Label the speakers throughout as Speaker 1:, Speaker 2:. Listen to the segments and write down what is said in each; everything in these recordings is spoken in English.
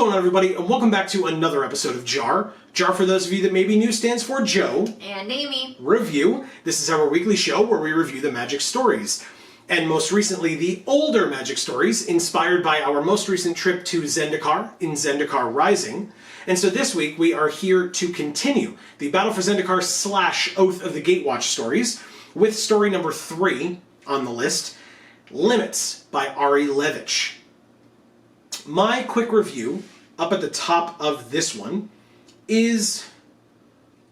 Speaker 1: going on, everybody, and welcome back to another episode of JaAR. JaAR, for those of you that may be new, stands for Joe
Speaker 2: and Amy
Speaker 1: Review. This is our weekly show where we review the Magic stories. And most recently, the older Magic stories, inspired by our most recent trip to Zendikar in Zendikar Rising. And so this week, we are here to continue the Battle for Zendikar / Oath of the Gatewatch stories, with story number 3 on the list, Limits by Ari Levitch. My quick review, up at the top of this one, is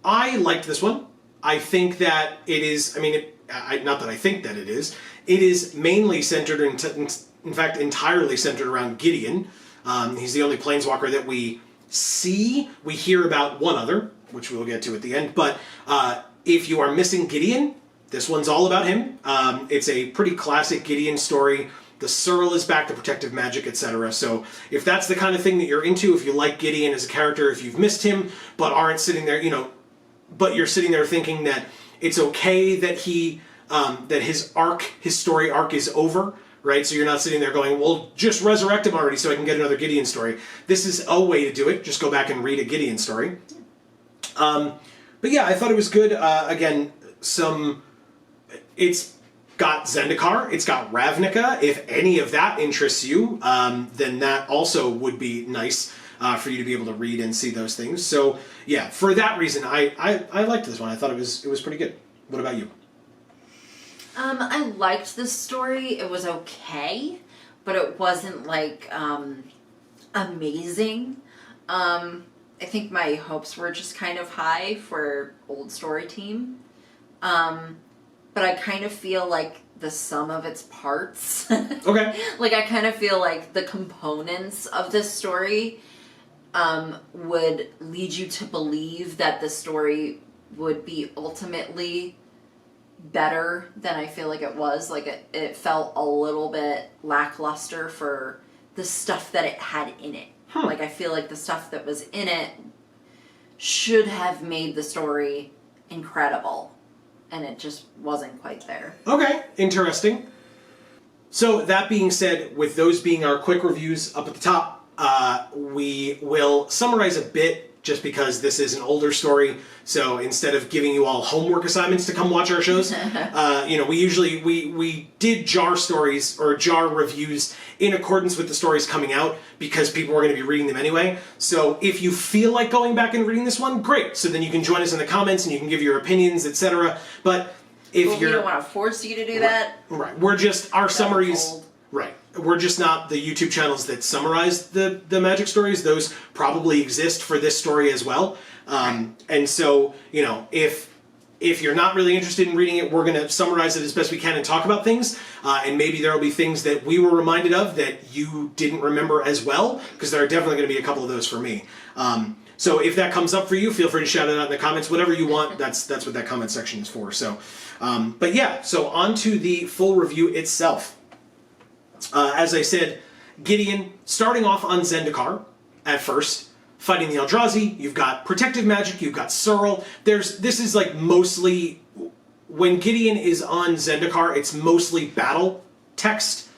Speaker 1: I liked this one. I think that it is, not that I think that it is mainly centered, in fact, entirely centered around Gideon. He's the only planeswalker that we see. We hear about one other, which we'll get to at the end, but if you are missing Gideon, this one's all about him. It's a pretty classic Gideon story. The Surl is back, the protective magic, etc. So if that's the kind of thing that you're into, if you like Gideon as a character, if you've missed him, but aren't sitting there, but you're sitting there thinking that it's okay that that his story arc is over, right? So you're not sitting there going, well, just resurrect him already so I can get another Gideon story. This is a way to do it. Just go back and read a Gideon story. But yeah, I thought it was good. Again, it's got Zendikar, it's got Ravnica. If any of that interests you, then that also would be nice for you to be able to read and see those things. So yeah, for that reason, I liked this one. I thought it was pretty good. What about you?
Speaker 2: I liked this story. It was okay, but it wasn't like amazing. I think my hopes were just kind of high for old story team. But I kind of feel like the sum of its parts.
Speaker 1: Okay.
Speaker 2: Like, I kind of feel like the components of this story would lead you to believe that the story would be ultimately better than I feel like it was. Like, it felt a little bit lackluster for the stuff that it had in it. Like, I feel like the stuff that was in it should have made the story incredible. And it just wasn't quite there. Okay, interesting. So that being said, with those being our quick reviews up at the top, we will summarize a bit just because this is an older story. So instead of giving you all homework assignments to come watch our shows, we did JaAR stories or JaAR reviews in accordance with the stories coming out because people were going to be reading them anyway. So if you feel like going back and reading this one, great. So then you can join us in the comments and you can give your opinions, etc. But if we don't want to force you to do that.
Speaker 1: Right. We're just, our summaries, right. We're just not the YouTube channels that summarize the Magic stories. Those probably exist for this story as well. And so, if you're not really interested in reading it, we're going to summarize it as best we can and talk about things. And maybe there will be things that we were reminded of that you didn't remember as well, because there are definitely going to be a couple of those for me. So if that comes up for you, feel free to shout it out in the comments. Whatever you want, that's what that comment section is for. So, but yeah, so on to the full review itself. As I said, Gideon, starting off on Zendikar at first, fighting the Eldrazi. You've got protective magic, you've got Surl. This is like mostly, when Gideon is on Zendikar, it's mostly battle text,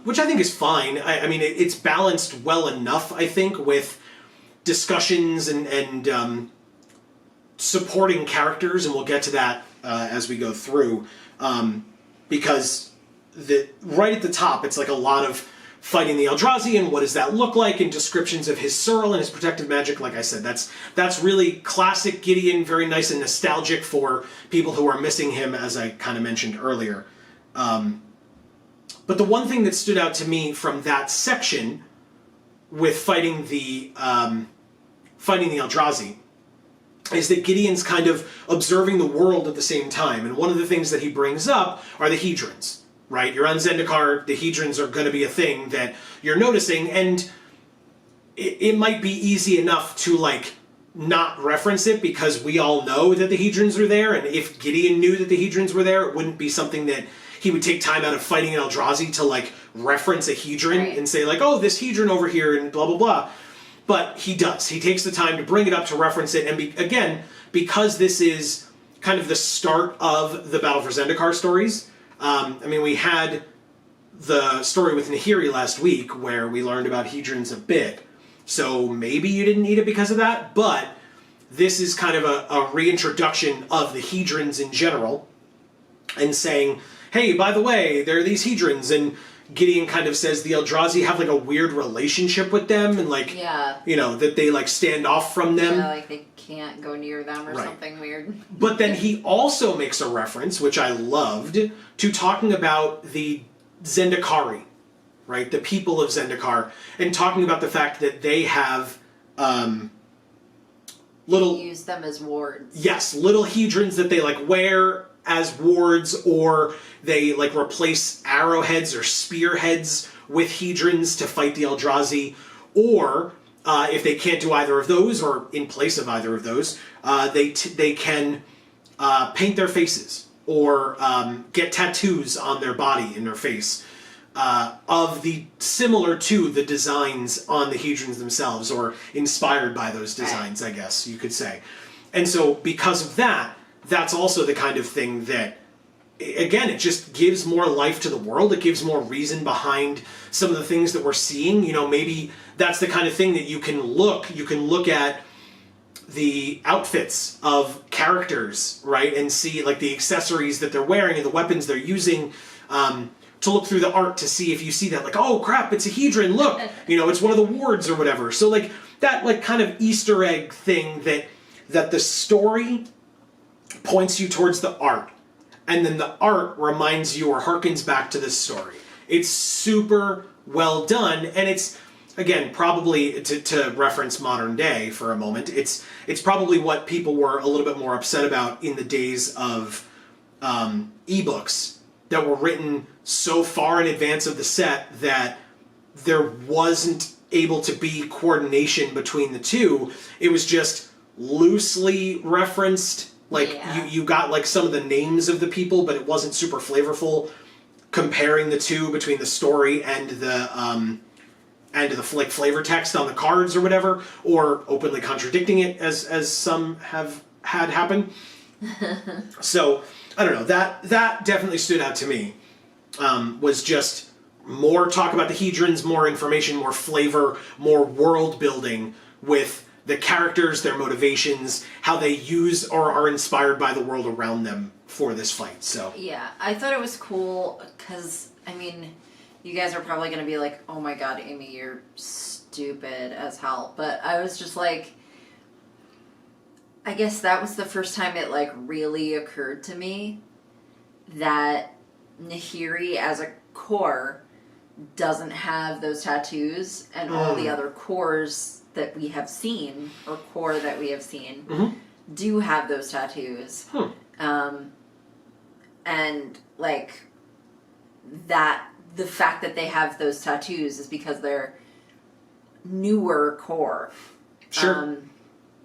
Speaker 1: which I think is fine. It's balanced well enough, I think, with discussions and supporting characters, and we'll get to that as we go through, because right at the top, it's like a lot of fighting the Eldrazi and what does that look like, and descriptions of his Surl and his protective magic. Like I said, that's really classic Gideon, very nice and nostalgic for people who are missing him, as I kind of mentioned earlier. But the one thing that stood out to me from that section with fighting the Eldrazi is that Gideon's kind of observing the world at the same time. And one of the things that he brings up are the Hedrons. Right, you're on Zendikar, the Hedrons are going to be a thing that you're noticing, and it might be easy enough to, not reference it because we all know that the Hedrons are there, and if Gideon knew that the Hedrons were there, it wouldn't be something that he would take time out of fighting an Eldrazi to, reference a Hedron and say, oh, this Hedron over here, and blah, blah, blah. But he does. He takes the time to bring it up, to reference it, and again, because this is kind of the start of the Battle for Zendikar stories. We had the story with Nahiri last week where we learned about Hedrons a bit. So maybe you didn't eat it because of that, but this is kind of a reintroduction of the hedrons in general and saying, hey, by the way, there are these hedrons, and Gideon kind of says the Eldrazi have like a weird relationship with them, and like, you know, that they like stand off from them.
Speaker 2: Yeah, like they can't go near them or something weird.
Speaker 1: But then he also makes a reference, which I loved, to talking about the Zendikari, right? The people of Zendikar, and talking about the fact that they have little...
Speaker 2: They use them as wards.
Speaker 1: Yes, little hedrons that they like wear as wards, or they like replace arrowheads or spearheads with hedrons to fight the Eldrazi, or if they can't do either of those, or in place of either of those, they can paint their faces or get tattoos on their body, in their face, of the similar to the designs on the hedrons themselves, or inspired by those designs, I guess you could say. And so because of that, that's also the kind of thing that, again, it just gives more life to the world. It gives more reason behind some of the things that we're seeing. You know, maybe that's the kind of thing that you can look at the outfits of characters, right, and see like the accessories that they're wearing and the weapons they're using, to look through the art to see if you see that, like, oh crap, it's a hedron, look, you know, it's one of the wards or whatever. So like that like kind of Easter egg thing that the story points you towards the art, and then the art reminds you or harkens back to this story. It's super well done, and it's, again, probably, to reference modern day for a moment, it's probably what people were a little bit more upset about in the days of ebooks that were written so far in advance of the set that there wasn't able to be coordination between the two. It was just loosely referenced. Like, you got like some of the names of the people, but it wasn't super flavorful comparing the two between the story and the like flavor text on the cards or whatever, or openly contradicting it as some have had happen. So I don't know, that definitely stood out to me. Was just more talk about the hedrons, more information, more flavor, more world building with the characters, their motivations, how they use or are inspired by the world around them for this fight. So
Speaker 2: yeah, I thought it was cool because, I mean, you guys are probably going to be like, oh my god, Amy, you're stupid as hell. But I was just like, I guess that was the first time it like really occurred to me that Nahiri as a core doesn't have those tattoos, and all the other cores that we have seen, or core that we have seen, do have those tattoos. And like that, the fact that they have those tattoos is because they're newer core.
Speaker 1: Sure.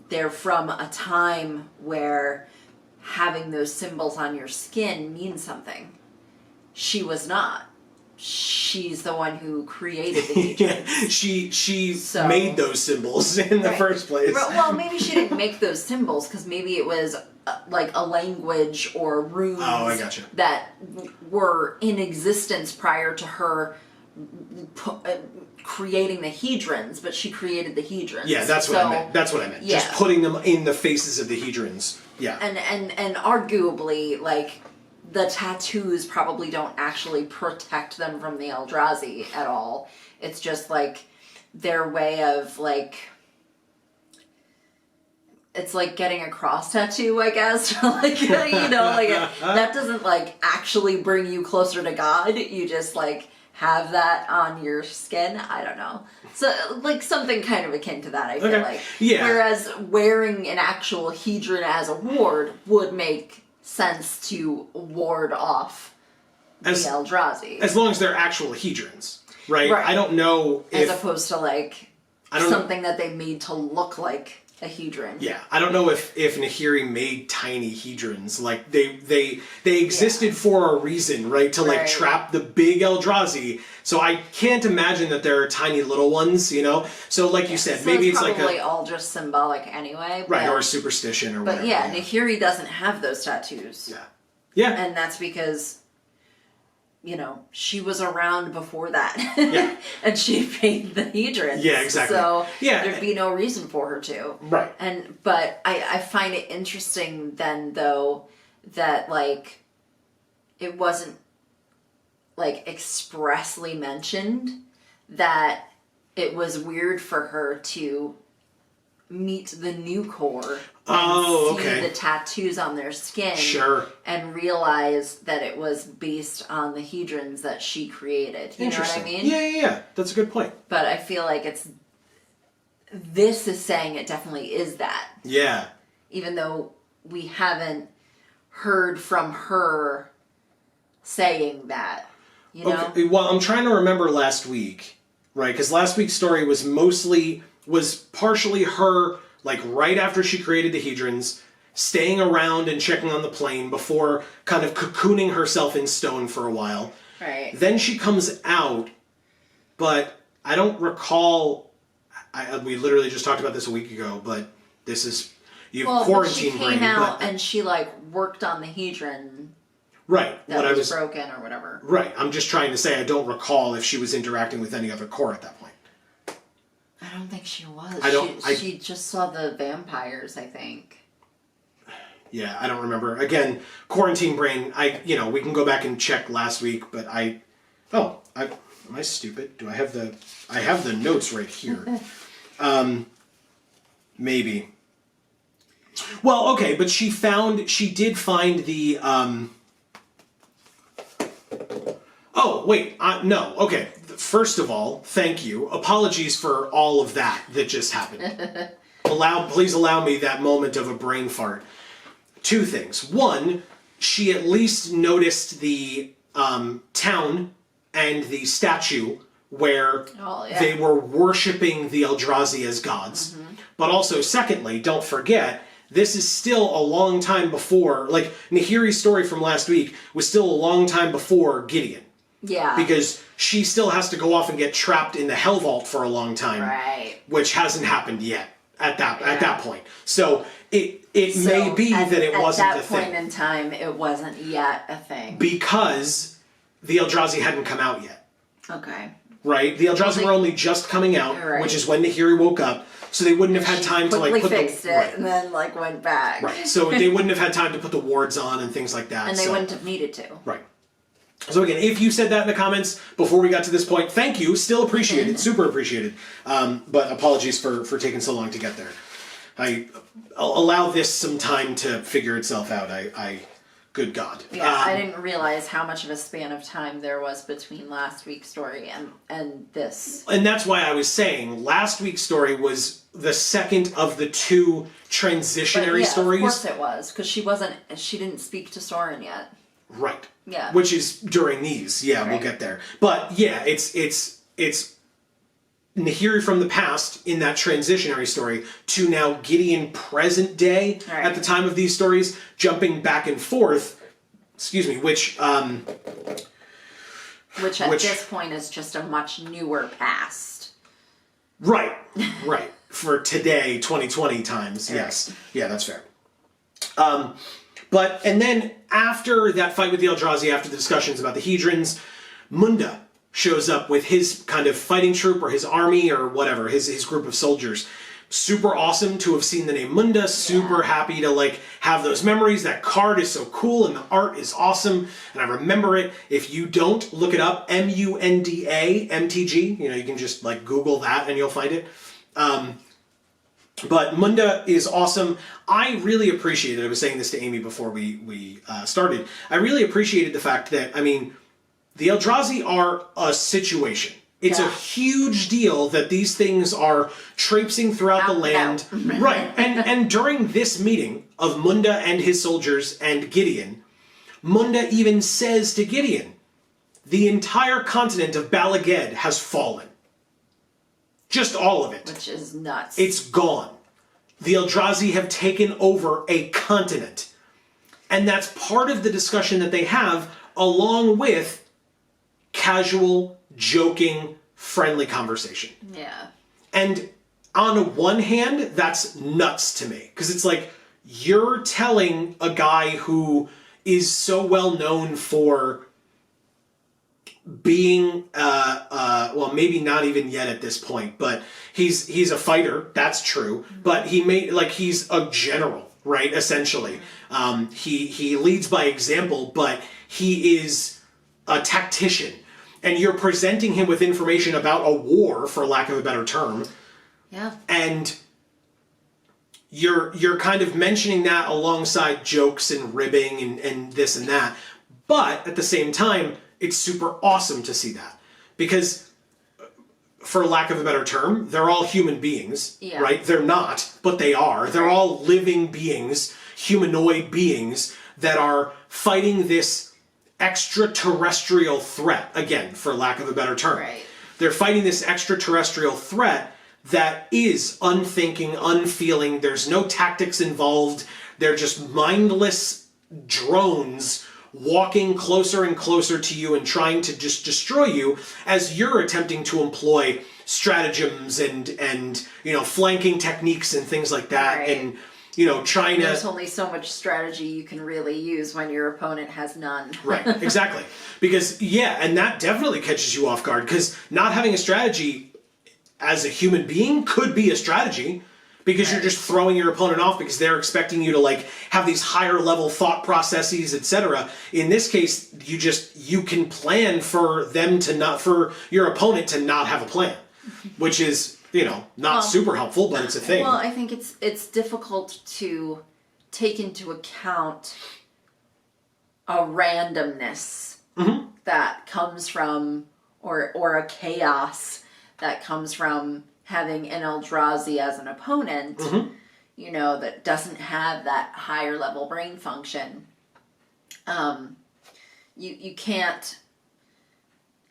Speaker 2: They're from a time where having those symbols on your skin means something. She was not. She's the one who created the hedrons.
Speaker 1: she made those symbols in the first place.
Speaker 2: Well, maybe she didn't make those symbols because maybe it was like a language or runes that were in existence prior to her creating the hedrons, but she created the hedrons.
Speaker 1: Yeah, that's what I meant. That's what I meant. Yeah. Just putting them in the faces of the hedrons. Yeah.
Speaker 2: And arguably, like, the tattoos probably don't actually protect them from the Eldrazi at all. It's just like their way of like, it's like getting a cross tattoo, I guess. Like, you know, like that doesn't like actually bring you closer to God. You just like have that on your skin. I don't know. So like something kind of akin to that, I feel like.
Speaker 1: Yeah.
Speaker 2: Whereas wearing an actual hedron as a ward would make sense to ward off the Eldrazi.
Speaker 1: As long as they're actual hedrons, right? I don't know if...
Speaker 2: As opposed to like something that they made to look like a hedron.
Speaker 1: Yeah, I don't know if Nahiri made tiny hedrons. Like they existed for a reason, right? To like trap the big Eldrazi. So I can't imagine that there are tiny little ones, you know? So like you said,
Speaker 2: so
Speaker 1: maybe it's like
Speaker 2: probably all just symbolic anyway.
Speaker 1: Right, or a superstition or whatever.
Speaker 2: But yeah, Nahiri doesn't have those tattoos.
Speaker 1: Yeah. Yeah.
Speaker 2: And that's because you know, she was around before that.
Speaker 1: Yeah.
Speaker 2: And she made the Hedrons.
Speaker 1: Yeah, exactly.
Speaker 2: So
Speaker 1: Yeah.
Speaker 2: there'd be no reason for her to.
Speaker 1: Right.
Speaker 2: But I find it interesting then, though, that, like, it wasn't, like, expressly mentioned that it was weird for her to meet the new core and see the tattoos on their skin,
Speaker 1: sure,
Speaker 2: and realize that it was based on the Hedrons that she created. You know what I mean?
Speaker 1: Yeah. That's a good point.
Speaker 2: But I feel like this is saying it definitely is that.
Speaker 1: Yeah.
Speaker 2: Even though we haven't heard from her saying that, you know?
Speaker 1: Okay. Well, I'm trying to remember last week, right? Because last week's story was partially her, like, right after she created the Hedrons, staying around and checking on the plane before kind of cocooning herself in stone for a while.
Speaker 2: Right.
Speaker 1: Then she comes out, but I don't recall. We literally just talked about this a week ago, but this is quarantine brain.
Speaker 2: She came out and she, like, worked on the Hedron.
Speaker 1: Right.
Speaker 2: That was broken or whatever.
Speaker 1: Right. I'm just trying to say I don't recall if she was interacting with any other core at that point.
Speaker 2: I don't think she was. She just saw the vampires, I think.
Speaker 1: Yeah, I don't remember. Again, quarantine brain. We can go back and check last week, but am I stupid? Do I have the notes right here? Maybe. Well, okay, but she did find the, oh, wait, no, okay. First of all, thank you. Apologies for all of that just happened. Please allow me that moment of a brain fart. Two things. One, she at least noticed the town and the statue where they were worshiping the Eldrazi as gods. Mm-hmm. But also, secondly, don't forget, this is still a long time before, like, Nahiri's story from last week was still a long time before Gideon.
Speaker 2: Yeah.
Speaker 1: Because she still has to go off and get trapped in the Hell Vault for a long time.
Speaker 2: Right.
Speaker 1: Which hasn't happened yet at that point. So it may be that it wasn't a thing.
Speaker 2: At that point in time, it wasn't yet a thing.
Speaker 1: Because the Eldrazi hadn't come out yet.
Speaker 2: Okay.
Speaker 1: Right? The Eldrazi were only just coming out, which is when Nahiri woke up. So they wouldn't have had time to, like,
Speaker 2: fixed it and then, like, went back.
Speaker 1: Right. So they wouldn't have had time to put the wards on and things like that.
Speaker 2: And they wouldn't have needed to.
Speaker 1: Right. So again, if you said that in the comments before we got to this point, thank you. Still appreciated. Super appreciated. But apologies for taking so long to get there. I'll allow this some time to figure itself out. Good God.
Speaker 2: Yeah, I didn't realize how much of a span of time there was between last week's story and this.
Speaker 1: And that's why I was saying last week's story was the second of the two transitionary stories.
Speaker 2: Of course it was, because she didn't speak to Soren yet.
Speaker 1: Right.
Speaker 2: Yeah.
Speaker 1: Which is during these. Yeah, right. We'll get there. But yeah, it's Nahiri from the past in that transitionary story to now Gideon present day at the time of these stories, jumping back and forth. Excuse me, which at
Speaker 2: this point is just a much newer past.
Speaker 1: Right. Right. For today, 2020 times. Right. Yes. Yeah, that's fair. And then after that fight with the Eldrazi, after the discussions about the Hedrons, Munda shows up with his kind of fighting troop or his army or whatever, his group of soldiers. Super awesome to have seen the name Munda. Super happy to, like, have those memories. That card is so cool and the art is awesome. And I remember it. If you don't, look it up. MUNDA, MTG. You can just, like, Google that and you'll find it. But Munda is awesome. I really appreciated, I was saying this to Amy before we started, I really appreciated the fact that, the Eldrazi are a situation. It's a huge deal that these things are traipsing throughout the land. Right. And during this meeting of Munda and his soldiers and Gideon, Munda even says to Gideon, the entire continent of Balaged has fallen. Just all of it.
Speaker 2: Which is nuts.
Speaker 1: It's gone. The Eldrazi have taken over a continent. And that's part of the discussion that they have, along with casual, joking, friendly conversation.
Speaker 2: Yeah.
Speaker 1: And on one hand, that's nuts to me. Because it's like, you're telling a guy who is so well known for being well, maybe not even yet at this point, but he's a fighter, that's true, but he's a general, right, essentially. He leads by example, but he is a tactician, and you're presenting him with information about a war, for lack of a better term.
Speaker 2: Yeah.
Speaker 1: And you're kind of mentioning that alongside jokes and ribbing and this and that, but at the same time, it's super awesome to see that, because, for lack of a better term, they're all human beings, right? They're not, but they are. They're all living beings, humanoid beings, that are fighting this extraterrestrial threat, again, for lack of a better term.
Speaker 2: Right.
Speaker 1: They're fighting this extraterrestrial threat that is unthinking, unfeeling. There's no tactics involved. They're just mindless drones walking closer and closer to you and trying to just destroy you as you're attempting to employ stratagems and flanking techniques and things like that.
Speaker 2: Right.
Speaker 1: And trying to...
Speaker 2: There's only so much strategy you can really use when your opponent has none.
Speaker 1: Right, exactly. Because, and that definitely catches you off guard, because not having a strategy as a human being could be a strategy, because you're just throwing your opponent off because they're expecting you to have these higher level thought processes, etc. In this case, you can plan for your opponent to not have a plan, which is, not super helpful, but it's a thing.
Speaker 2: Well, I think it's difficult to take into account a randomness that comes from, or a chaos that comes from having an Eldrazi as an opponent, that doesn't have that higher level brain function. You can't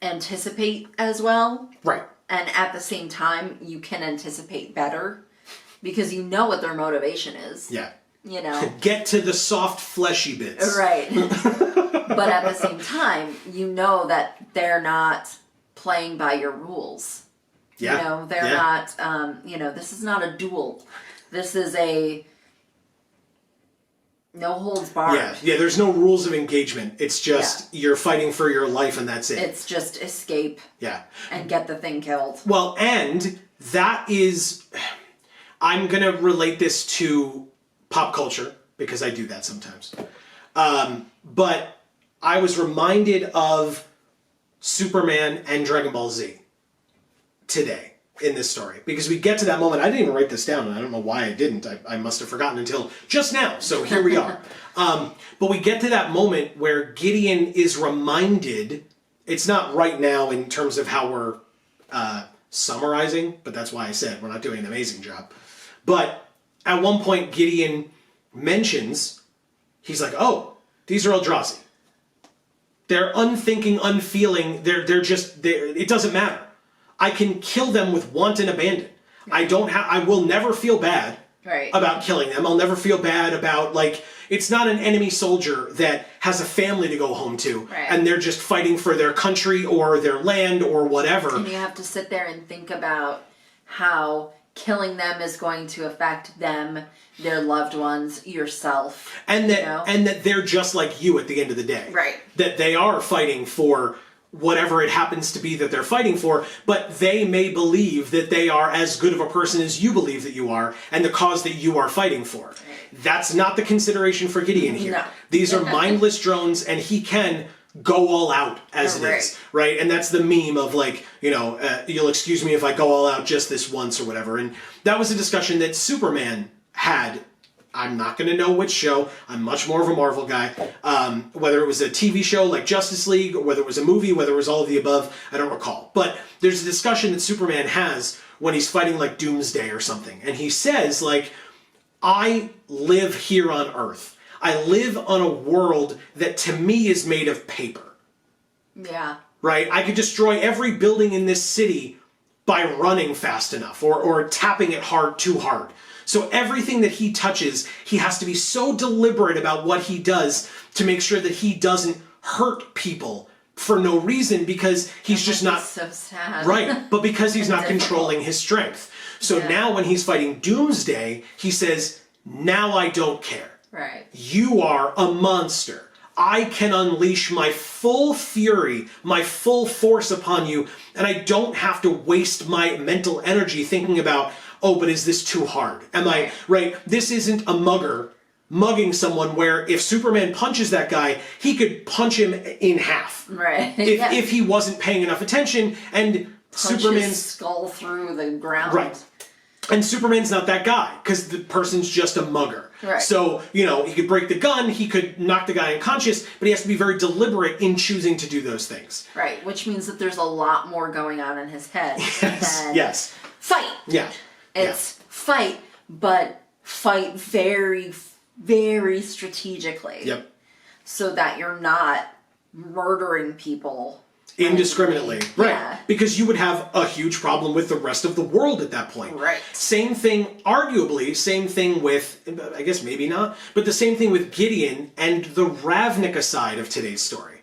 Speaker 2: anticipate as well.
Speaker 1: Right.
Speaker 2: And at the same time, you can anticipate better because you know what their motivation is.
Speaker 1: Yeah.
Speaker 2: Get
Speaker 1: to the soft, fleshy bits.
Speaker 2: Right. But at the same time, you know that they're not playing by your rules.
Speaker 1: Yeah.
Speaker 2: They're not, this is not a duel. This is a no holds barred.
Speaker 1: Yeah, there's no rules of engagement. It's just you're fighting for your life and that's it.
Speaker 2: It's just escape.
Speaker 1: Yeah.
Speaker 2: And get the thing killed.
Speaker 1: Well, and that is, I'm going to relate this to pop culture because I do that sometimes. But I was reminded of Superman and Dragon Ball Z today in this story, because we get to that moment. I didn't even write this down, and I don't know why I didn't. I must have forgotten until just now, so here we are. But we get to that moment where Gideon is reminded, it's not right now in terms of how we're summarizing, but that's why I said we're not doing an amazing job. But at one point, Gideon mentions, he's like, oh, these are Eldrazi. They're unthinking, unfeeling, it doesn't matter. I can kill them with wanton abandon. I will never feel bad about killing them. I'll never feel bad about, it's not an enemy soldier that has a family to go home to, and they're just fighting for their country or their land or whatever.
Speaker 2: And you have to sit there and think about how killing them is going to affect them, their loved ones, yourself.
Speaker 1: And that they're just like you at the end of the day.
Speaker 2: Right.
Speaker 1: That they are fighting for whatever it happens to be that they're fighting for, but they may believe that they are as good of a person as you believe that you are, and the cause that you are fighting for. Right. That's not the consideration for Gideon here. No. These are mindless drones, and he can go all out as it is, right? And that's the meme of you'll excuse me if I go all out just this once or whatever. And that was a discussion that Superman had. I'm not going to know which show. I'm much more of a Marvel guy. Whether it was a TV show like Justice League, or whether it was a movie, whether it was all of the above, I don't recall. But there's a discussion that Superman has when he's fighting Doomsday or something. And he says, I live here on Earth. I live on a world that to me is made of paper.
Speaker 2: Yeah.
Speaker 1: Right? I could destroy every building in this city by running fast enough or tapping it too hard. So everything that he touches, he has to be so deliberate about what he does to make sure that he doesn't hurt people for no reason, because he's just not...
Speaker 2: so sad.
Speaker 1: Right, but because he's not controlling his strength. So now when he's fighting Doomsday, he says, now I don't care.
Speaker 2: Right.
Speaker 1: You are a monster. I can unleash my full fury, my full force upon you, and I don't have to waste my mental energy thinking about, oh, but is this too hard? Am I, right? This isn't a mugger mugging someone where if Superman punches that guy, he could punch him in half.
Speaker 2: Right.
Speaker 1: If he wasn't paying enough attention, and
Speaker 2: Punch
Speaker 1: Superman's
Speaker 2: his skull through the ground.
Speaker 1: Right. And Superman's not that guy, because the person's just a mugger.
Speaker 2: Right.
Speaker 1: So, you know, he could break the gun, he could knock the guy unconscious, but he has to be very deliberate in choosing to do those things.
Speaker 2: Right, which means that there's a lot more going on in his head than
Speaker 1: Yes.
Speaker 2: fight.
Speaker 1: Yeah.
Speaker 2: It's fight, but fight very, very strategically.
Speaker 1: Yep.
Speaker 2: So that you're not murdering people
Speaker 1: Indiscriminately. Right.
Speaker 2: Yeah.
Speaker 1: Because you would have a huge problem with the rest of the world at that point.
Speaker 2: Right.
Speaker 1: Same thing, arguably, same thing with, I guess maybe not, but the same thing with Gideon and the Ravnica side of today's story.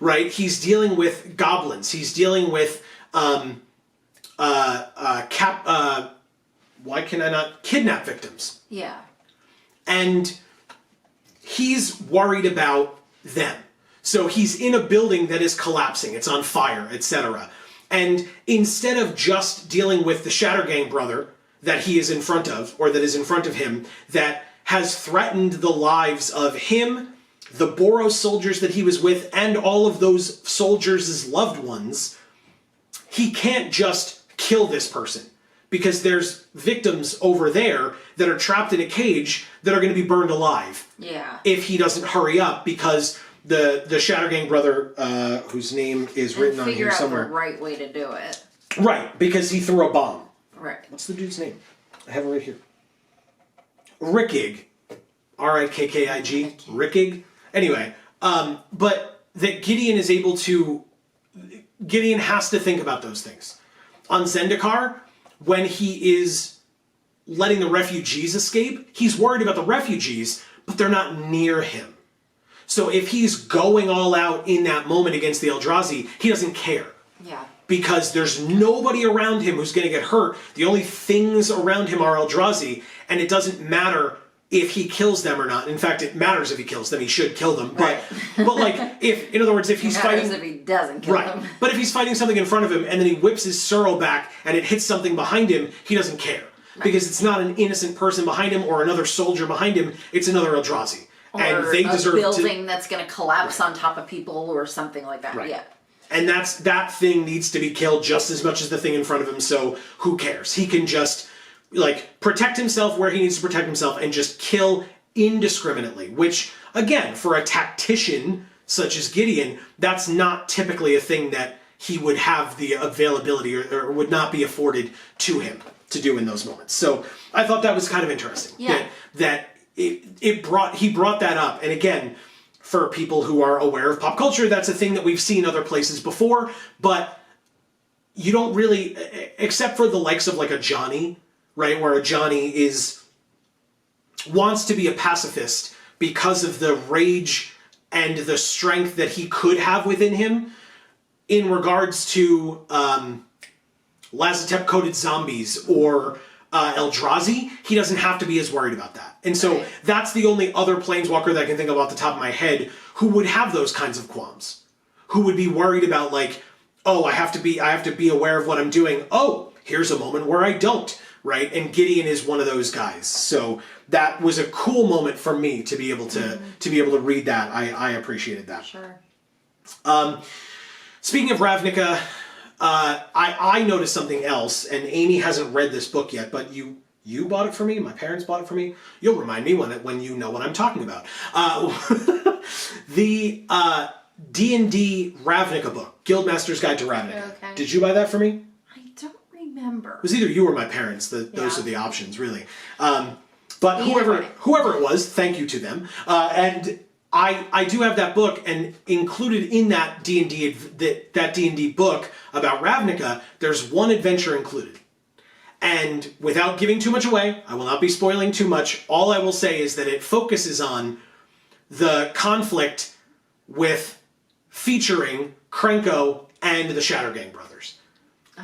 Speaker 1: Right? He's dealing with goblins. He's dealing with, kidnap victims.
Speaker 2: Yeah.
Speaker 1: And he's worried about them. So he's in a building that is collapsing, it's on fire, etc. And instead of just dealing with the Shattergang brother that he is in front of, or that is in front of him, that has threatened the lives of him, the Boros soldiers that he was with, and all of those soldiers' loved ones, he can't just kill this person. Because there's victims over there that are trapped in a cage that are going to be burned alive.
Speaker 2: Yeah.
Speaker 1: If he doesn't hurry up, because the Shattergang brother, whose name is written on here somewhere.
Speaker 2: Figure out the right way to do it.
Speaker 1: Right, because he threw a bomb.
Speaker 2: Right.
Speaker 1: What's the dude's name? I have it right here. Rickig. R-I-K-K-I-G. Rickig. Anyway, but that Gideon is able to... Gideon has to think about those things. On Zendikar, when he is letting the refugees escape, he's worried about the refugees, but they're not near him. So if he's going all out in that moment against the Eldrazi, he doesn't care.
Speaker 2: Yeah.
Speaker 1: Because there's nobody around him who's going to get hurt. The only things around him are Eldrazi, and it doesn't matter if he kills them or not. In fact, it matters if he kills them. He should kill them. But, but like, if, in other words, if he's fighting...
Speaker 2: if he doesn't kill them.
Speaker 1: But if he's fighting something in front of him, and then he whips his Suro back, and it hits something behind him, he doesn't care. Right. Because it's not an innocent person behind him, or another soldier behind him, it's another Eldrazi.
Speaker 2: Or
Speaker 1: and they deserve
Speaker 2: a building that's going to collapse on top of people or something like that.
Speaker 1: Right.
Speaker 2: Yeah.
Speaker 1: And that thing needs to be killed just as much as the thing in front of him, so who cares? He can just, like, protect himself where he needs to protect himself and just kill indiscriminately, which, again, for a tactician such as Gideon, that's not typically a thing that he would have the availability or would not be afforded to him to do in those moments. So I thought that was kind of interesting.
Speaker 2: Yeah.
Speaker 1: That he brought that up. And again, for people who are aware of pop culture, that's a thing that we've seen other places before, but you don't really, except for the likes of like a Johnny, right, where a Johnny wants to be a pacifist because of the rage and the strength that he could have within him in regards to Lazotep-coated zombies or Eldrazi. He doesn't have to be as worried about that. And so that's the only other planeswalker that I can think of off the top of my head who would have those kinds of qualms. Who would be worried about, like, oh, I have to be aware of what I'm doing. Oh, here's a moment where I don't, right? And Gideon is one of those guys. So that was a cool moment for me to be able to read that. I appreciated that.
Speaker 2: Sure.
Speaker 1: Speaking of Ravnica, I noticed something else, and Amy hasn't read this book yet, but you bought it for me, my parents bought it for me. You'll remind me when you know what I'm talking about. The D&D Ravnica book, Guildmaster's Guide to Ravnica.
Speaker 2: Okay.
Speaker 1: Did you buy that for me?
Speaker 2: I don't remember.
Speaker 1: It was either you or my parents. Those are the options, really. But
Speaker 2: Either
Speaker 1: whoever it was, thank you to them. And I do have that book, and included in that D&D book about Ravnica, there's one adventure included. And without giving too much away, I will not be spoiling too much. All I will say is that it focuses on the conflict with featuring Krenko and the Shattergang brothers.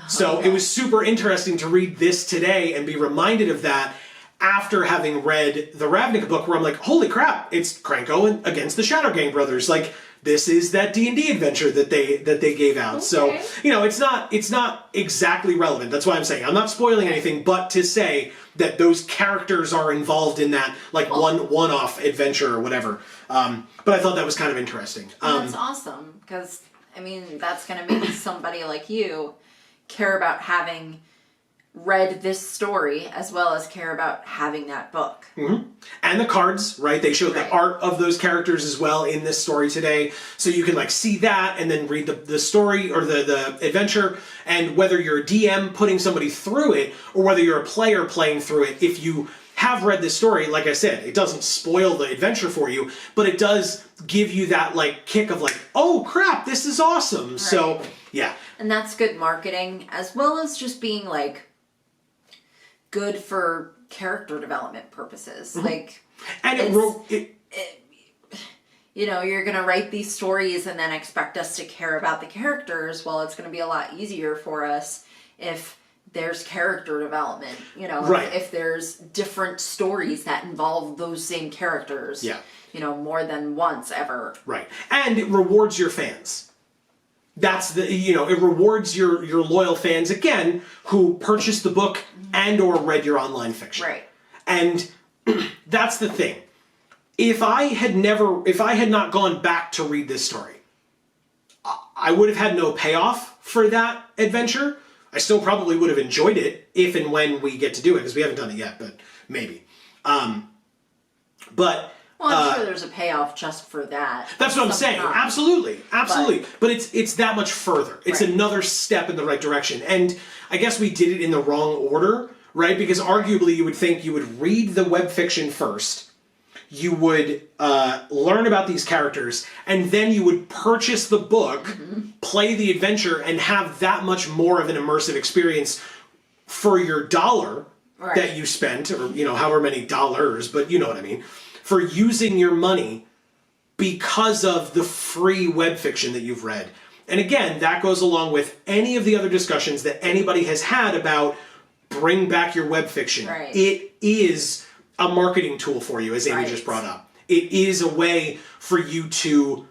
Speaker 1: So it was super interesting to read this today and be reminded of that. after having read the Ravnica book, where I'm like, holy crap, it's Krenko against the Shadow Gang brothers. Like, this is that D&D adventure that they gave out.
Speaker 2: Okay.
Speaker 1: So, it's not exactly relevant. That's why I'm saying I'm not spoiling anything, but to say that those characters are involved in that, like, one-off adventure or whatever. But I thought that was kind of interesting.
Speaker 2: That's awesome, because, I mean, that's going to make somebody like you care about having read this story as well as care about having that book.
Speaker 1: Mm-hmm. And the cards, right? They showed the art of those characters as well in this story today. So you can like see that and then read the story or the adventure. And whether you're a DM putting somebody through it or whether you're a player playing through it, if you have read this story, like I said, it doesn't spoil the adventure for you, but it does give you that like kick of like, oh crap, this is awesome. Right. So yeah.
Speaker 2: And that's good marketing as well as just being like good for character development purposes. Mm-hmm. Like,
Speaker 1: and
Speaker 2: you know, you're going to write these stories and then expect us to care about the characters. Well, it's going to be a lot easier for us if there's character development, you know,
Speaker 1: right.
Speaker 2: if there's different stories that involve those same characters, you know, more than once ever.
Speaker 1: Right. And it rewards your fans. That's the, you know, it rewards your loyal fans, again, who purchased the book and or read your online fiction.
Speaker 2: Right.
Speaker 1: And that's the thing. If I had not gone back to read this story, I would have had no payoff for that adventure. I still probably would have enjoyed it if and when we get to do it, because we haven't done it yet, but maybe.
Speaker 2: Well, I'm sure there's a payoff just for that.
Speaker 1: That's what I'm saying. Absolutely. But it's that much further. It's another step in the right direction. And I guess we did it in the wrong order, right? Because arguably you would think you would read the web fiction first, you would learn about these characters, and then you would purchase the book, play the adventure, and have that much more of an immersive experience for your dollar that you spent, or, you know, however many dollars, but you know what I mean, for using your money because of the free web fiction that you've read. And again, that goes along with any of the other discussions that anybody has had about bring back your web fiction.
Speaker 2: Right.
Speaker 1: It is a marketing tool for you, as Amy just brought up. It is a way for you to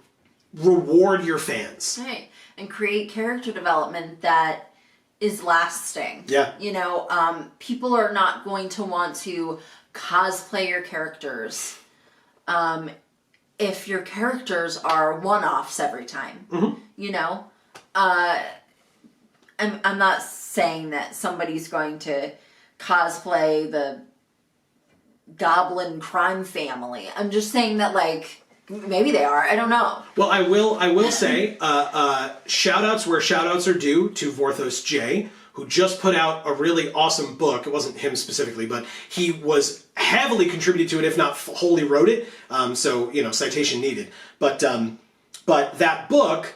Speaker 1: reward your fans.
Speaker 2: Right. And create character development that is lasting.
Speaker 1: Yeah.
Speaker 2: You know, people are not going to want to cosplay your characters if your characters are one-offs every time. You know? I'm not saying that somebody's going to cosplay the Goblin crime family. I'm just saying that, like, maybe they are. I don't know.
Speaker 1: Well, I will say, shout-outs where shout-outs are due to Vorthos J, who just put out a really awesome book. It wasn't him specifically, but he was heavily contributed to it, if not wholly wrote it. So, you know, citation needed. But that book,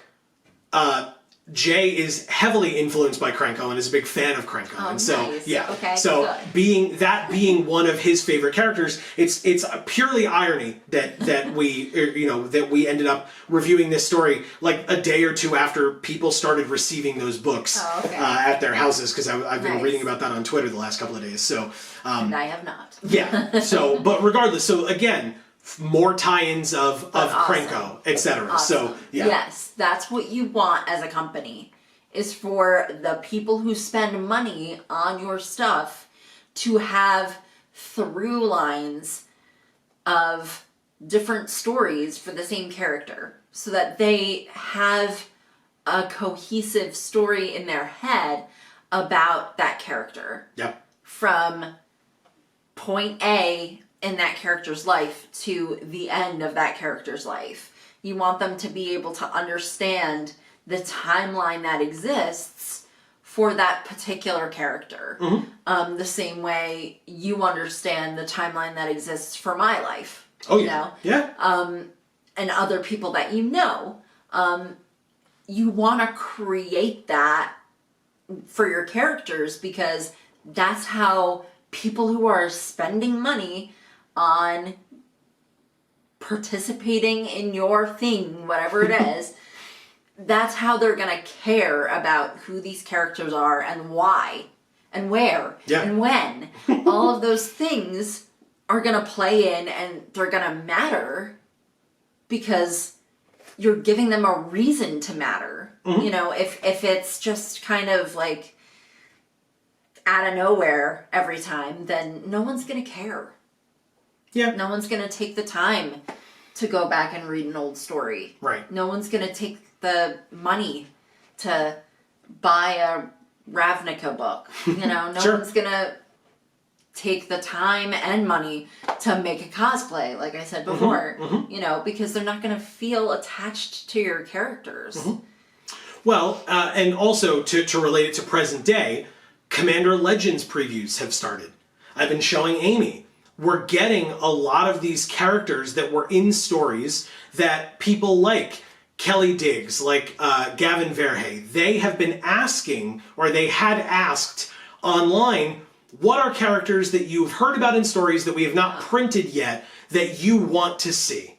Speaker 1: Jay is heavily influenced by Krenko and is a big fan of Krenko.
Speaker 2: Oh,
Speaker 1: and so,
Speaker 2: nice.
Speaker 1: yeah.
Speaker 2: Okay,
Speaker 1: so
Speaker 2: good.
Speaker 1: being one of his favorite characters, it's purely irony that we ended up reviewing this story like a day or two after people started receiving those books at their houses, because I've been reading about that on Twitter the last couple of days. So
Speaker 2: and I have not.
Speaker 1: Yeah. So, but regardless, so again, more tie-ins of Krenko, etc.
Speaker 2: Awesome.
Speaker 1: So, yeah.
Speaker 2: Yes, that's what you want as a company, is for the people who spend money on your stuff to have through lines of different stories for the same character, so that they have a cohesive story in their head about that character.
Speaker 1: Yep.
Speaker 2: From point A in that character's life to the end of that character's life. You want them to be able to understand the timeline that exists for that particular character. The same way you understand the timeline that exists for my life.
Speaker 1: Oh,
Speaker 2: you
Speaker 1: yeah.
Speaker 2: know?
Speaker 1: Yeah.
Speaker 2: And other people that you know. You want to create that for your characters, because that's how people who are spending money on participating in your thing, whatever it is, that's how they're going to care about who these characters are and why. and where and when. All of those things are going to play in and they're going to matter because you're giving them a reason to matter. You know, if it's just kind of like out of nowhere every time, then no one's going to care.
Speaker 1: Yeah.
Speaker 2: No one's going to take the time to go back and read an old story.
Speaker 1: Right.
Speaker 2: No one's going to take the money to buy a Ravnica book. You know, no
Speaker 1: Sure.
Speaker 2: one's going to take the time and money to make a cosplay, like I said before, you know, because they're not going to feel attached to your characters.
Speaker 1: Well, and also to relate it to present day, Commander Legends previews have started. I've been showing Amy. We're getting a lot of these characters that were in stories that people like Kelly Diggs, like Gavin Verhey. They have been asking, or they had asked online, what are characters that you've heard about in stories that we have not printed yet that you want to see?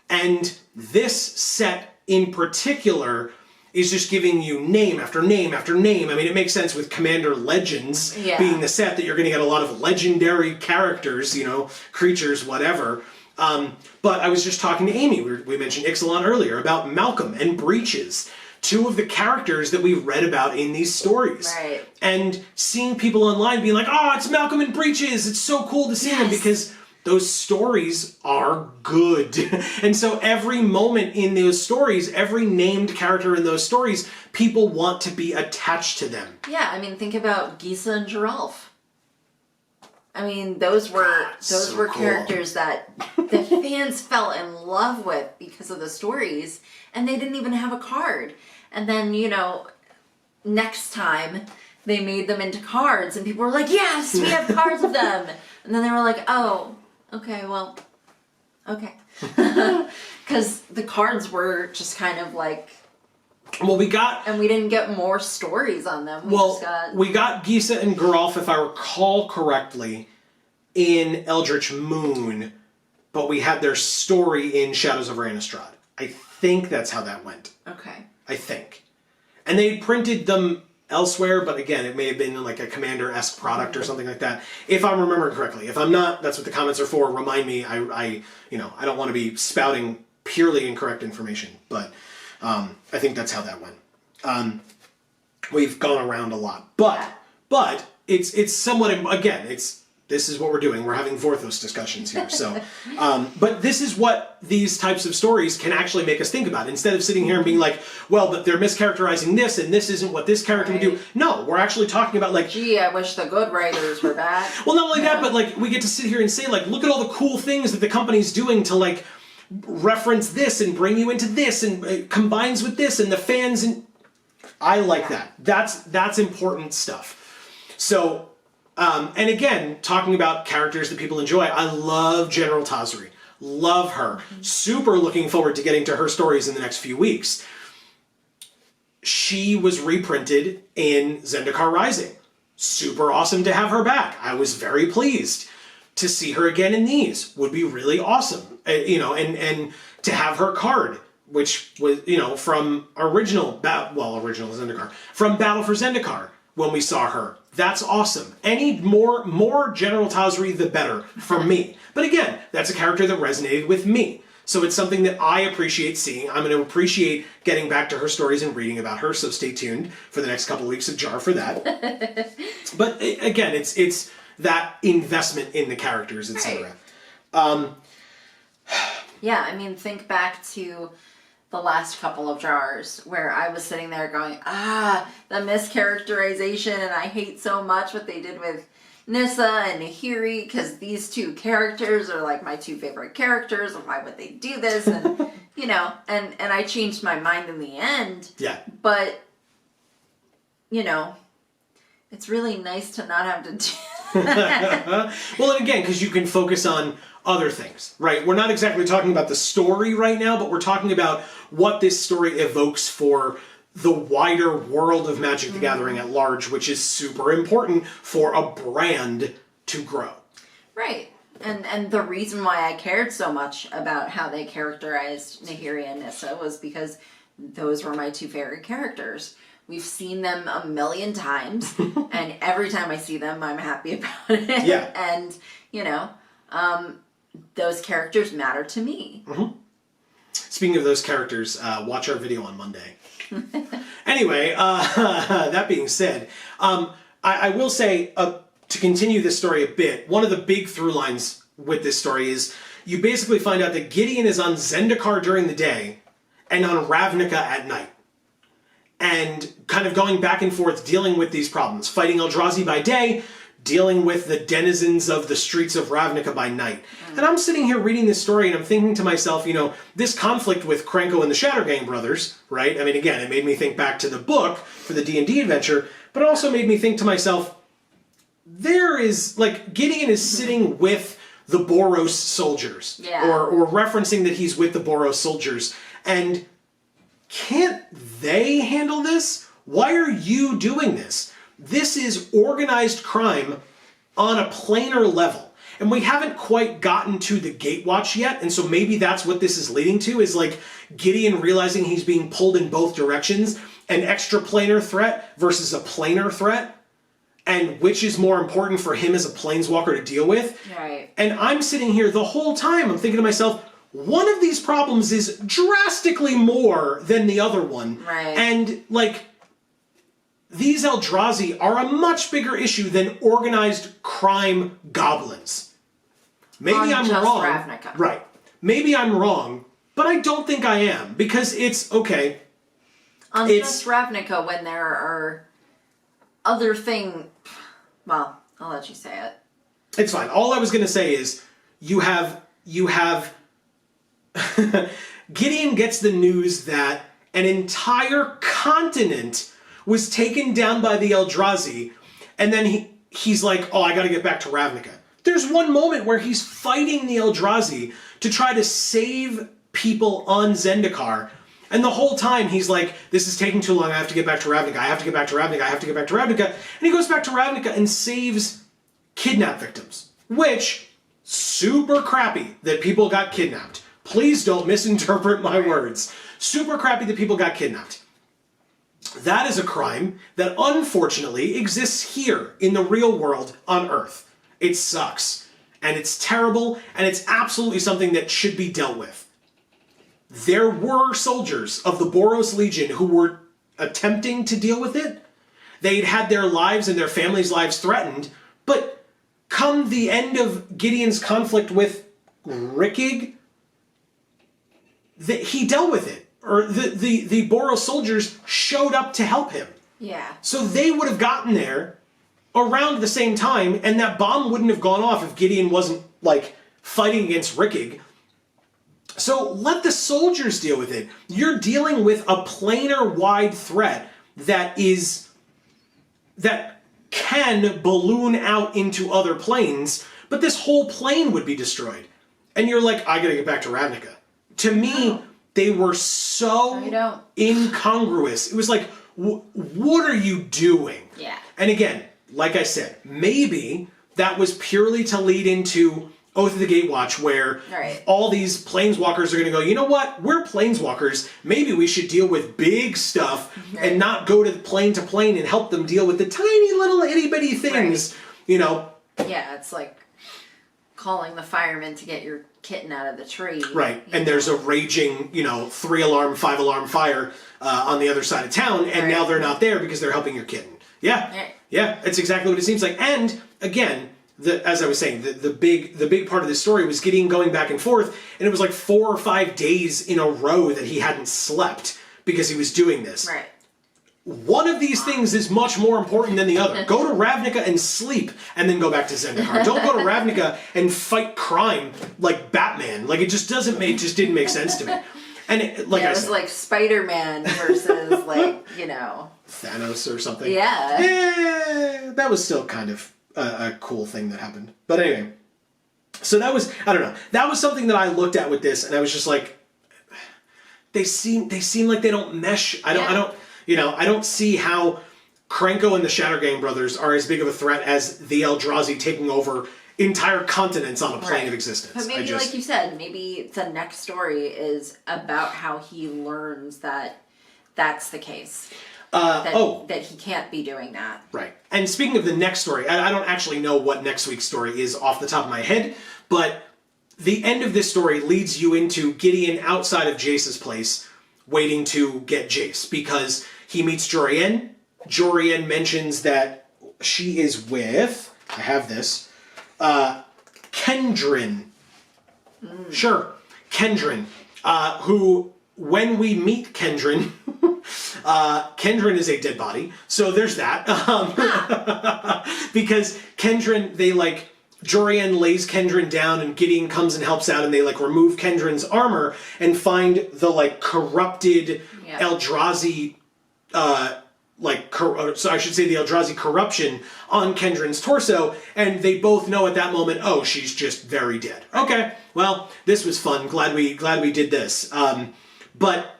Speaker 1: And this set in particular is just giving you name after name after name. I mean, it makes sense with Commander Legends being the set that you're going to get a lot of legendary characters, you know, creatures, whatever. But I was just talking to Amy. We mentioned Ixalan earlier about Malcolm and Breaches, two of the characters that we've read about in these stories.
Speaker 2: Right.
Speaker 1: And seeing people online being like, oh, it's Malcolm and Breaches. It's so cool to see them because those stories are good. And so every moment in those stories, every named character in those stories, people want to be attached to them.
Speaker 2: Yeah, I mean, think about Gisa and Geralf. I mean, those were
Speaker 1: cool.
Speaker 2: characters that the fans fell in love with because of the stories, and they didn't even have a card. And then, you know, next time they made them into cards, and people were like, yes, we have cards of them. And then they were like, oh, okay, well, okay. Because the cards were just kind of like...
Speaker 1: Well, we got...
Speaker 2: And we didn't get more stories on them.
Speaker 1: We got Gisa and Geralf, if I recall correctly, in Eldritch Moon, but we had their story in Shadows over Innistrad. I think that's how that went.
Speaker 2: Okay.
Speaker 1: I think. And they printed them elsewhere, but again, it may have been like a Commander-esque product or something like that, if I'm remembering correctly. If I'm not, that's what the comments are for. Remind me. I don't want to be spouting purely incorrect information, but I think that's how that went. We've gone around a lot, but it's somewhat, again, this is what we're doing. We're having Vorthos discussions here. So, but this is what these types of stories can actually make us think about. Instead of sitting here and being like, well, but they're mischaracterizing this, and this isn't what this character would do. No, we're actually talking about like...
Speaker 2: Gee, I wish the good writers were back.
Speaker 1: Well, not only that, but like we get to sit here and say, like, look at all the cool things that the company's doing to like reference this and bring you into this, and it combines with this, and the fans... And I like that. That's important stuff. So... and again, talking about characters that people enjoy, I love General Tazri. Love her. Super looking forward to getting to her stories in the next few weeks. She was reprinted in Zendikar Rising. Super awesome to have her back. I was very pleased. To see her again in these would be really awesome. And to have her card, which was, from original Zendikar, from Battle for Zendikar, when we saw her. That's awesome. Any more General Tazri, the better for me. But again, that's a character that resonated with me. So it's something that I appreciate seeing. I'm going to appreciate getting back to her stories and reading about her. So stay tuned for the next couple of weeks of JaAR for that. But again, it's that investment in the characters, etc.
Speaker 2: Right. Yeah, I mean, think back to the last couple of JaARs where I was sitting there going, the mischaracterization, and I hate so much what they did with Nissa and Nahiri, because these two characters are like my two favorite characters, and why would they do this? And, and I changed my mind in the end.
Speaker 1: Yeah.
Speaker 2: But, it's really nice to not have to do that.
Speaker 1: Well, and again, because you can focus on other things, right? We're not exactly talking about the story right now, but we're talking about what this story evokes for the wider world of Magic the Gathering at large, which is super important for a brand to grow. Right.
Speaker 2: And the reason why I cared so much about how they characterized Nahiri and Nissa was because those were my two favorite characters. We've seen them a million times, and every time I see them, I'm happy about it.
Speaker 1: Yeah.
Speaker 2: And, you know, those characters matter to me.
Speaker 1: Mm-hmm. Speaking of those characters, watch our video on Monday. Anyway, that being said, I will say, to continue this story a bit, one of the big through lines with this story is you basically find out that Gideon is on Zendikar during the day and on Ravnica at night. And kind of going back and forth dealing with these problems. Fighting Eldrazi by day, dealing with the denizens of the streets of Ravnica by night. And I'm sitting here reading this story and I'm thinking to myself, you know, this conflict with Krenko and the Shattergang brothers, right? I mean, again, it made me think back to the book for the D&D adventure, but it also made me think to myself, there is, like, Gideon is sitting with the Boros soldiers.
Speaker 2: Yeah.
Speaker 1: Or referencing that he's with the Boros soldiers. And can't they handle this? Why are you doing this? This is organized crime on a planar level. And we haven't quite gotten to the Gatewatch yet, and so maybe that's what this is leading to, is like Gideon realizing he's being pulled in both directions, an extra planar threat versus a planar threat, and which is more important for him as a planeswalker to deal with.
Speaker 2: Right.
Speaker 1: And I'm sitting here the whole time, I'm thinking to myself, one of these problems is drastically more than the other one.
Speaker 2: Right.
Speaker 1: And, like, these Eldrazi are a much bigger issue than organized crime goblins. Maybe I'm wrong.
Speaker 2: Ravnica.
Speaker 1: Right. Maybe I'm wrong, but I don't think I am, because it's, okay.
Speaker 2: On just Ravnica, when there are other well, I'll let you say it.
Speaker 1: It's fine. All I was going to say is, you have Gideon gets the news that an entire continent was taken down by the Eldrazi, and then he's like, oh, I gotta get back to Ravnica. There's one moment where he's fighting the Eldrazi to try to save people on Zendikar, and the whole time he's like, this is taking too long, I have to get back to Ravnica, I have to get back to Ravnica, I have to get back to Ravnica, and he goes back to Ravnica and saves kidnap victims, which, super crappy that people got kidnapped. Please don't misinterpret my words. Super crappy that people got kidnapped. That is a crime that unfortunately exists here in the real world on Earth. It sucks. And it's terrible, and it's absolutely something that should be dealt with. There were soldiers of the Boros Legion who were attempting to deal with it. They'd had their lives and their families' lives threatened, but come the end of Gideon's conflict with Rickig, he dealt with it. Or the Boros soldiers showed up to help him.
Speaker 2: Yeah.
Speaker 1: So they would have gotten there around the same time, and that bomb wouldn't have gone off if Gideon wasn't, like, fighting against Rickig. So let the soldiers deal with it. You're dealing with a planar-wide threat that can balloon out into other planes, but this whole plane would be destroyed. And you're like, I gotta get back to Ravnica. To me, they were so incongruous. It was like, what are you doing?
Speaker 2: Yeah.
Speaker 1: And again, like I said, maybe that was purely to lead into Oath of the Gatewatch, where all these planeswalkers are going to go, you know what? We're planeswalkers. Maybe we should deal with big stuff and not go to plane and help them deal with the tiny little itty-bitty things, you know?
Speaker 2: Yeah, it's like calling the firemen to get your kitten out of the tree.
Speaker 1: Right. And there's a raging, 3-alarm, 5-alarm fire on the other side of town, and now they're not there because they're helping your kitten. Yeah. Yeah, it's exactly what it seems like. And, again, as I was saying, the big part of this story was Gideon going back and forth, and it was like 4 or 5 days in a row that he hadn't slept because he was doing this.
Speaker 2: Right.
Speaker 1: One of these things is much more important than the other. Go to Ravnica and sleep, and then go back to Zendikar. Don't go to Ravnica and fight crime like Batman. Like, it just didn't make sense to me. And it
Speaker 2: was like Spider-Man versus like,
Speaker 1: Thanos or something.
Speaker 2: Yeah.
Speaker 1: That was still kind of a cool thing that happened. But anyway, so that was, I don't know. That was something that I looked at with this, and I was just like, they seem like they don't mesh. I don't see how Krenko and the Shattergang brothers are as big of a threat as the Eldrazi taking over entire continents on a plane of existence.
Speaker 2: But maybe, like you said, maybe the next story is about how he learns that that's the case. that he can't be doing that.
Speaker 1: Right. And speaking of the next story, I don't actually know what next week's story is off the top of my head, but the end of this story leads you into Gideon outside of Jace's place, waiting to get Jace, because he meets Jorian. Jorian mentions that she is with, I have this, Kendrin. Sure, Kendrin, who, when we meet Kendrin, Kendrin is a dead body, so there's that. Because Kendrin, Jorian lays Kendrin down and Gideon comes and helps out and they remove Kendrin's armor and find the corrupted Eldrazi, so I should say the Eldrazi corruption on Kendrin's torso, and they both know at that moment, oh, she's just very dead. Okay, well, this was fun. Glad we did this. But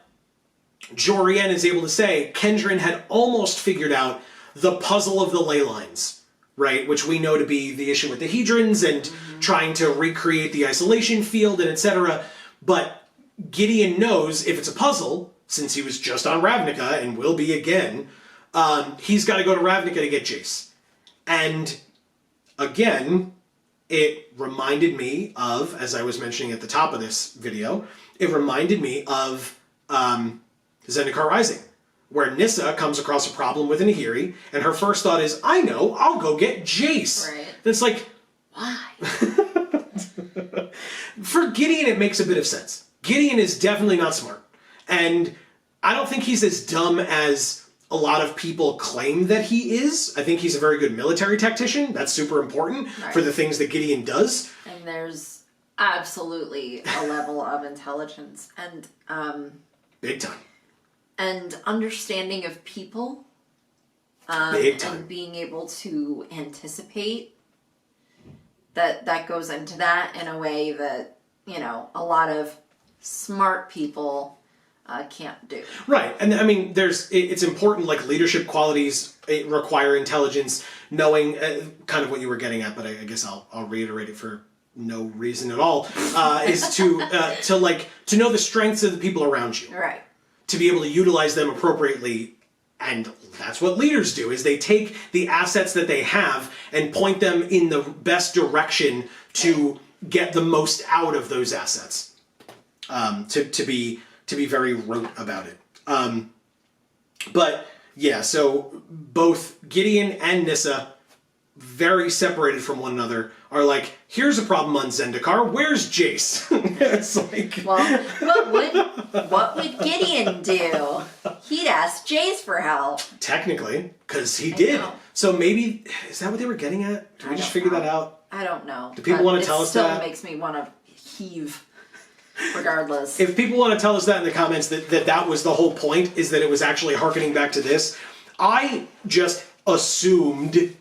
Speaker 1: Jorian is able to say Kendrin had almost figured out the puzzle of the ley lines, right? Which we know to be the issue with the Hedrons and trying to recreate the isolation field and etc. But Gideon knows if it's a puzzle, since he was just on Ravnica and will be again, he's got to go to Ravnica to get Jace. And again, it reminded me of, as I was mentioning at the top of this video, it reminded me of Zendikar Rising, where Nissa comes across a problem with a Nahiri, and her first thought is, I know, I'll go get Jace.
Speaker 2: Right.
Speaker 1: And it's like,
Speaker 2: why?
Speaker 1: For Gideon, it makes a bit of sense. Gideon is definitely not smart. And I don't think he's as dumb as a lot of people claim that he is. I think he's a very good military tactician. That's super important for the things that Gideon does.
Speaker 2: And there's absolutely a level of intelligence and
Speaker 1: big time.
Speaker 2: And understanding of people.
Speaker 1: Big time.
Speaker 2: And being able to anticipate that goes into that in a way that, a lot of smart people can't do.
Speaker 1: Right. And I mean, it's important, leadership qualities require intelligence, knowing kind of what you were getting at, but I guess I'll reiterate it for no reason at all, is to know the strengths of the people around you.
Speaker 2: Right.
Speaker 1: To be able to utilize them appropriately. And that's what leaders do, is they take the assets that they have and point them in the best direction to get the most out of those assets. To be very rote about it. But yeah, so both Gideon and Nissa, very separated from one another, are like, here's a problem on Zendikar, where's Jace? It's like...
Speaker 2: Well, what would Gideon do? He'd ask Jace for help.
Speaker 1: Technically, because he did. So maybe, is that what they were getting at? Did we just figure that out?
Speaker 2: I don't know.
Speaker 1: Do people want to tell us that?
Speaker 2: It still makes me want to heave. Regardless.
Speaker 1: If people want to tell us that in the comments, that was the whole point, is that it was actually hearkening back to this, I just assumed,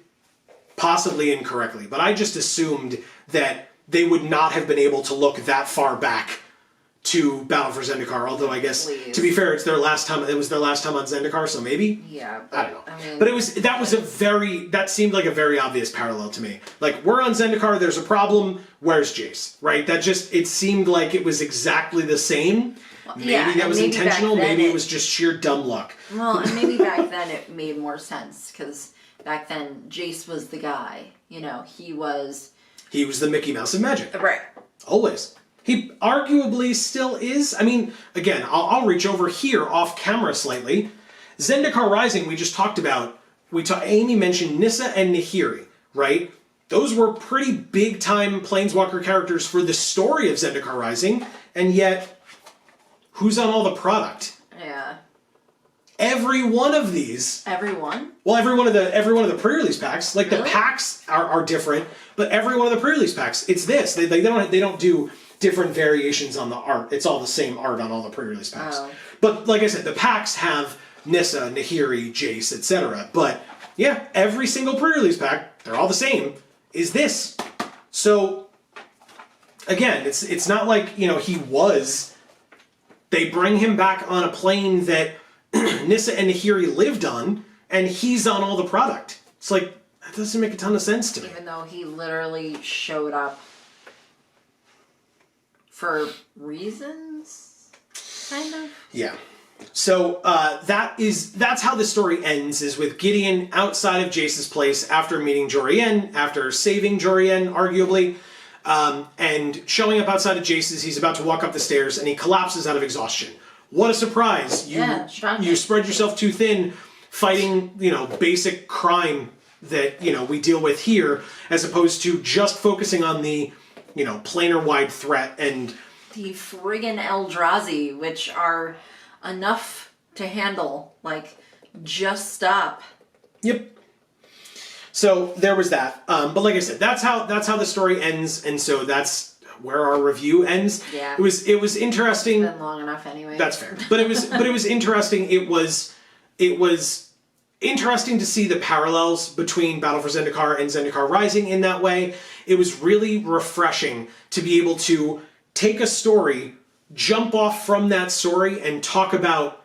Speaker 1: possibly incorrectly, but I just assumed that they would not have been able to look that far back to Battle for Zendikar, although I guess, to be fair, it was their last time on Zendikar, so maybe?
Speaker 2: Yeah.
Speaker 1: I don't know. But that seemed like a very obvious parallel to me. We're on Zendikar, there's a problem, where's Jace, right? It seemed like it was exactly the same. Well, maybe that was intentional, maybe it was just sheer dumb luck.
Speaker 2: Well, and maybe back then it made more sense, because back then Jace was the guy, he was
Speaker 1: the Mickey Mouse of Magic.
Speaker 2: Right. Always.
Speaker 1: He arguably still is. I mean, again, I'll reach over here off camera slightly. Zendikar Rising, we just talked about. Amy mentioned Nissa and Nahiri, right? Those were pretty big-time Planeswalker characters for the story of Zendikar Rising, and yet, who's on all the product?
Speaker 2: Yeah.
Speaker 1: Every one of these.
Speaker 2: Everyone?
Speaker 1: Well, every one of the pre-release packs. Really? The packs are different, but every one of the pre-release packs, it's this. They don't do different variations on the art. It's all the same art on all the pre-release packs. Oh. But like I said, the packs have Nissa, Nahiri, Jace, etc. But yeah, every single pre-release pack, they're all the same, is this. So again, it's not like, he was. They bring him back on a plane that Nissa and Nahiri lived on, and he's on all the product. It's like, that doesn't make a ton of sense to me.
Speaker 2: Even though he literally showed up for reasons, kind of?
Speaker 1: Yeah. So that's how the story ends, is with Gideon outside of Jace's place after meeting Jorian, after saving Jorian, arguably, and showing up outside of Jace's. He's about to walk up the stairs, and he collapses out of exhaustion. What a surprise! You spread yourself too thin, fighting basic crime that we deal with here, as opposed to just focusing on the planar-wide threat and
Speaker 2: the friggin' Eldrazi, which are enough to handle. Like, just stop.
Speaker 1: Yep. So there was that. But like I said, that's how the story ends, and so that's where our review ends.
Speaker 2: Yeah.
Speaker 1: It was interesting.
Speaker 2: It's been long enough anyway.
Speaker 1: That's fair. But it was interesting. It was interesting to see the parallels between Battle for Zendikar and Zendikar Rising in that way. It was really refreshing to be able to take a story, jump off from that story, and talk about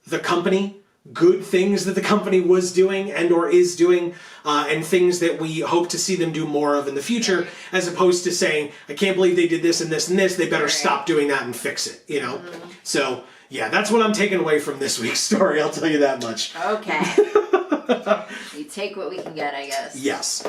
Speaker 1: the company, good things that the company was doing and or is doing, and things that we hope to see them do more of in the future, as opposed to saying, I can't believe they did this and this and this, they better stop doing that and fix it, Mm-hmm. So, yeah, that's what I'm taking away from this week's story, I'll tell you that much.
Speaker 2: Okay. We take what we can get, I guess.
Speaker 1: Yes.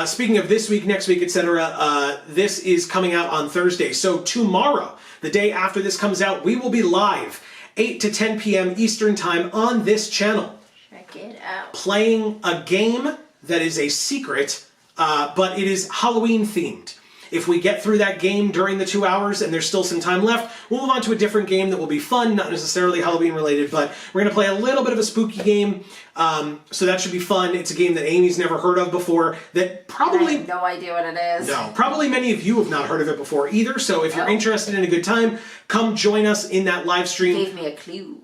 Speaker 1: Speaking of this week, next week, etc., this is coming out on Thursday. So tomorrow, the day after this comes out, we will be live 8 to 10 p.m. Eastern Time on this channel.
Speaker 2: Check it out.
Speaker 1: Playing a game that is a secret, but it is Halloween themed. If we get through that game during the 2 hours and there's still some time left, we'll move on to a different game that will be fun, not necessarily Halloween related, but we're going to play a little bit of a spooky game, so that should be fun. It's a game that Amy's never heard of before, that probably...
Speaker 2: I have no idea what it is.
Speaker 1: No, probably many of you have not heard of it before either, so if you're interested in a good time, come join us in that live stream.
Speaker 2: Gave me a clue.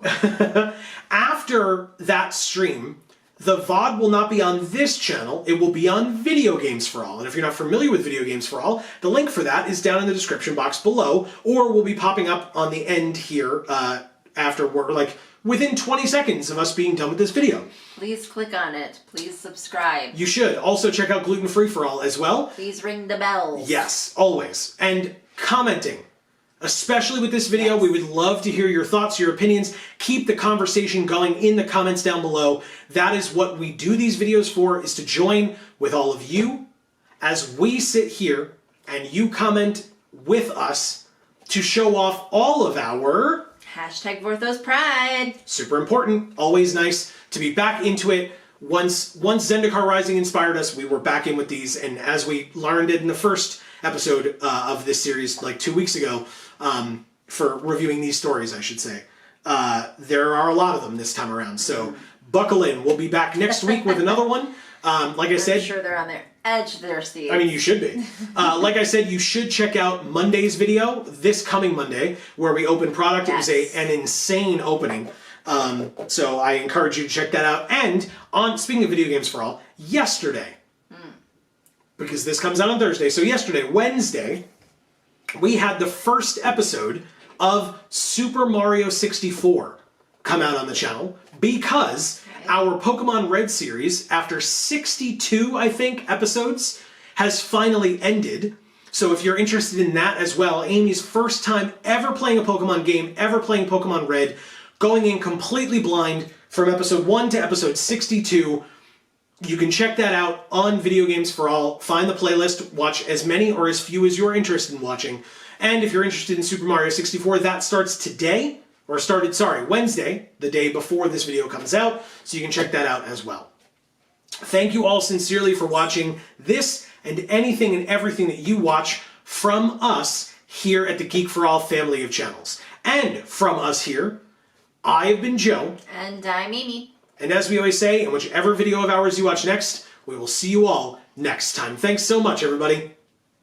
Speaker 1: After that stream, the VOD will not be on this channel, it will be on Video Games for All. And if you're not familiar with Video Games for All, the link for that is down in the description box below, or will be popping up on the end here after we're like within 20 seconds of us being done with this video.
Speaker 2: Please click on it. Please subscribe.
Speaker 1: You should. Also check out Gluten Free for All as well.
Speaker 2: Please ring the bells.
Speaker 1: Yes, always. And commenting. Especially with this video, we would love to hear your thoughts, your opinions. Keep the conversation going in the comments down below. That is what we do these videos for, is to join with all of you as we sit here and you comment with us to show off all of our...
Speaker 2: Hashtag Vorthos Pride.
Speaker 1: Super important. Always nice to be back into it. Once Zendikar Rising inspired us, we were back in with these, and as we learned it in the first episode of this series, like 2 weeks ago, for reviewing these stories, I should say, there are a lot of them this time around. So buckle in. We'll be back next week with another one. Like I said,
Speaker 2: I'm sure they're on their edge of their seats.
Speaker 1: I mean, you should be. Like I said, you should check out Monday's video, this coming Monday, where we open product. Yes. It was an insane opening. So I encourage you to check that out. And speaking of Video Games for All, yesterday, because this comes out on Thursday, so yesterday, Wednesday, we had the first episode of Super Mario 64 come out on the channel, because our Pokemon Red series, after 62, I think, episodes, has finally ended. So if you're interested in that as well, Amy's first time ever playing a Pokemon game, ever playing Pokemon Red, going in completely blind from episode 1 to episode 62. You can check that out on Video Games for All. Find the playlist, watch as many or as few as you're interested in watching. And if you're interested in Super Mario 64, that starts today, or Wednesday, the day before this video comes out, so you can check that out as well. Thank you all sincerely for watching this and anything and everything that you watch from us here at the Geek for All family of channels. And from us here, I've been Joe.
Speaker 2: And I'm Amy.
Speaker 1: And as we always say, in whichever video of ours you watch next, we will see you all next time. Thanks so much, everybody.